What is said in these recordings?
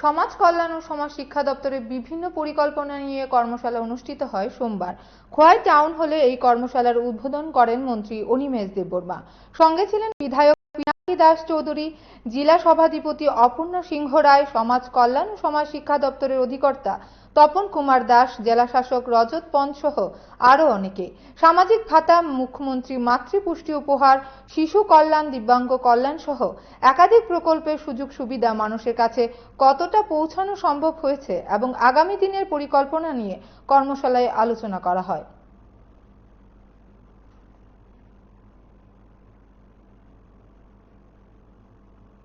সমাজ কল্যাণ ও সমাজ শিক্ষা দপ্তরের বিভিন্ন পরিকল্পনা নিয়ে কর্মশালা অনুষ্ঠিত হয় সোমবার। খোয়াই টাউন হলে এই কর্মশালার উদ্বোধন করেন মন্ত্রী অনিমেষ দেববর্মা। সঙ্গে ছিলেন বিধায়ক পিনাকি দাস চৌধুরী, জেলা সভাধিপতি অপূর্ণা সিংহ রায়, সমাজ কল্যাণ ও সমাজ শিক্ষা দপ্তরের অধিকর্তা তপন কুমার দাস, জেলা শাসক রজত পন্ত সহ আরো অনেকে। সামাজিক ভাতা, মুখ্যমন্ত্রী মাতৃপুষ্টি উপহার, শিশু কল্যাণ, দিব্যাঙ্গ কল্যাণ সহ একাধিক প্রকল্পের সুযোগ সুবিধা মানুষের কাছে কতটা পৌঁছানো সম্ভব হয়েছে এবং আগামী দিনের পরিকল্পনা নিয়ে কর্মশালায় আলোচনা করা হয়।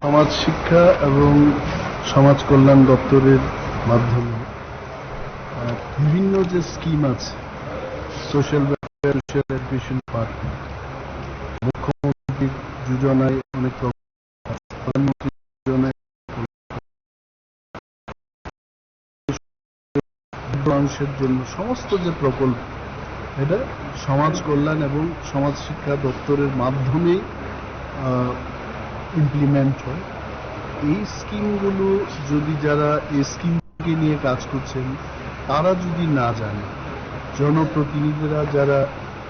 সমাজ শিক্ষা এবং সমাজ কল্যাণ দপ্তরের মাধ্যমে বিভিন্ন যে স্কিম আছে, social welfare, social education department, মুখ্যমন্ত্রীর যোজনায় অনেক প্রধানমন্ত্রী যোজনায় মানুষের জন্য সমস্ত যে প্রকল্প, এটা সমাজ কল্যাণ এবং সমাজ শিক্ষা দপ্তরের মাধ্যমেই ইমপ্লিমেন্ট হয়। এই স্কিমগুলো যদি যারা এই স্কিমকে নিয়ে কাজ করছেন তারা যদি না জানে, জনপ্রতিনিধিরা যারা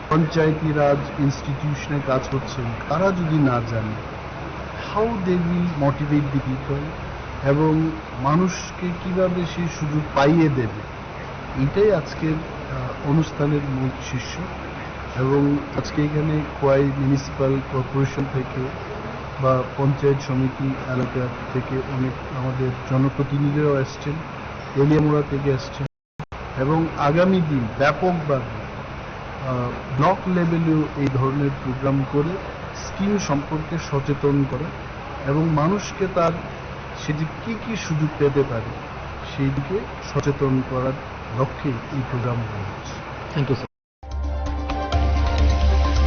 পঞ্চায়েতি রাজ ইনস্টিটিউশনে কাজ করছেন তারা যদি না জানে, how they will motivate the people এবং মানুষকে কিভাবে সেই সুযোগ পাইয়ে দেবে, এটাই আজকের অনুষ্ঠানের মূল শীর্ষ। এবং আজকে এখানে খোয়াই মিউনিসিপ্যাল কর্পোরেশন থেকে বা পঞ্চায়েত সমিতি এলাকা থেকে অনেক আমাদের জনপ্রতিনিধিরাও আসছেন, এলিয়ামোড়া থেকে আসছেন এবং আগামী দিন ব্যাপকভাবে ব্লক লেভেলেও এই ধরনের প্রোগ্রাম করে স্কিম সম্পর্কে সচেতন করা এবং মানুষকে তার সে যে কী কী সুযোগ পেতে পারে সেই দিকে সচেতন করার লক্ষ্যে এই প্রোগ্রাম করা হচ্ছে। Thank you sir.